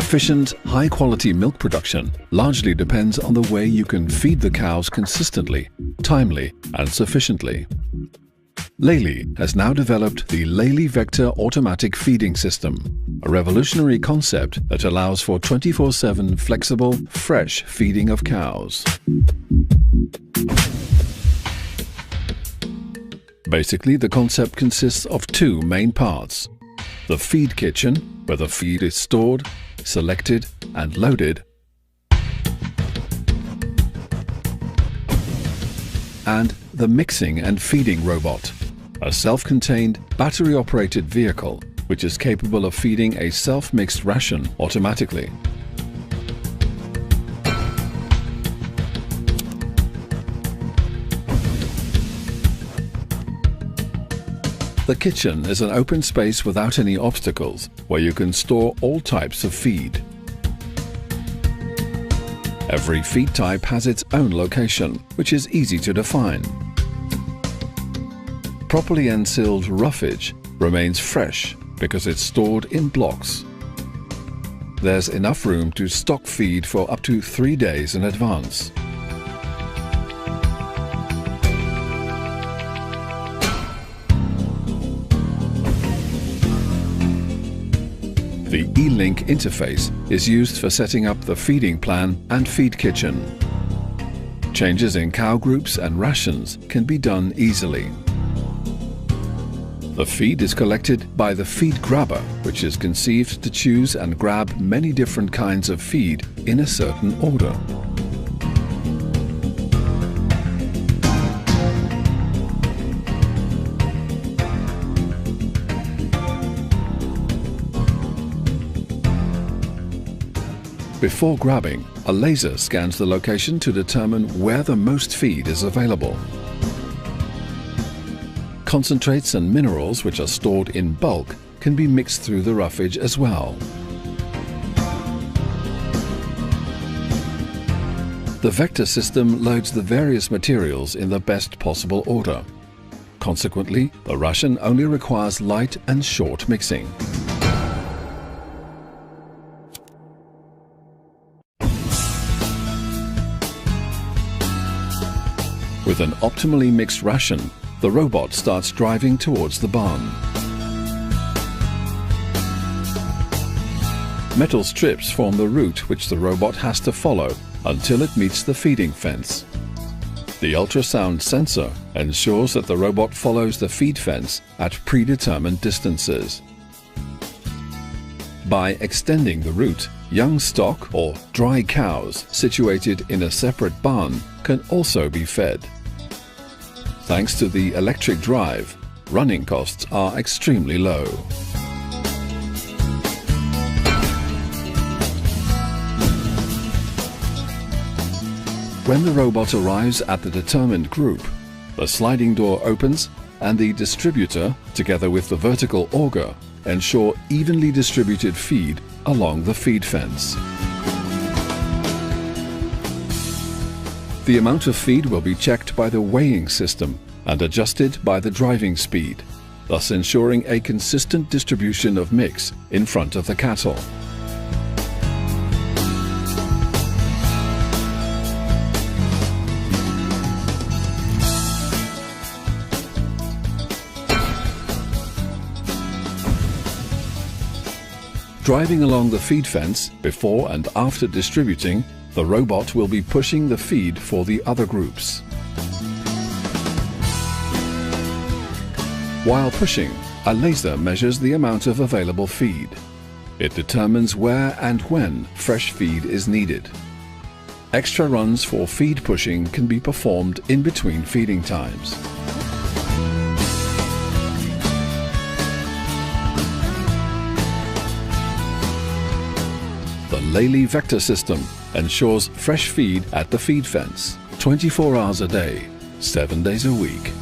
Efficient, high-quality milk production largely depends on the way you can feed the cows consistently, timely and sufficiently. Lely has now developed the Lely Vector Automatic Feeding System, a revolutionary concept that allows for 24/7 flexible, fresh feeding of cows. Basically, the concept consists of two main parts: the feed kitchen, where the feed is stored, selected and loaded, and the mixing and feeding robot, a self-contained, battery-operated vehicle which is capable of feeding a self-mixed ration automatically. The kitchen is an open space without any obstacles, where you can store all types of feed. Every feed type has its own location, which is easy to define. Properly ensealed roughage remains fresh because it's stored in blocks. There's enough room to stock feed for up to 3 days in advance. The E-Link interface is used for setting up the feeding plan and feed kitchen. Changes in cow groups and rations can be done easily. The feed is collected by the feed grabber, which is conceived to choose and grab many different kinds of feed in a certain order. Before grabbing, a laser scans the location to determine where the most feed is available. Concentrates and minerals which are stored in bulk can be mixed through the roughage as well. The vector system loads the various materials in the best possible order. Consequently, the ration only requires light and short mixing. With an optimally mixed ration, the robot starts driving towards the barn. Metal strips form the route which the robot has to follow until it meets the feeding fence. The ultrasound sensor ensures that the robot follows the feed fence at predetermined distances. By extending the route, young stock or dry cows situated in a separate barn can also be fed. Thanks to the electric drive, running costs are extremely low. When the robot arrives at the determined group, the sliding door opens and the distributor, together with the vertical auger, ensure evenly distributed feed along the feed fence. The amount of feed will be checked by the weighing system and adjusted by the driving speed, thus ensuring a consistent distribution of mix in front of the cattle. Driving along the feed fence before and after distributing, the robot will be pushing the feed for the other groups. While pushing, a laser measures the amount of available feed. It determines where and when fresh feed is needed. Extra runs for feed pushing can be performed in between feeding times. The Lely Vector System ensures fresh feed at the feed fence, 24 hours a day, 7 days a week.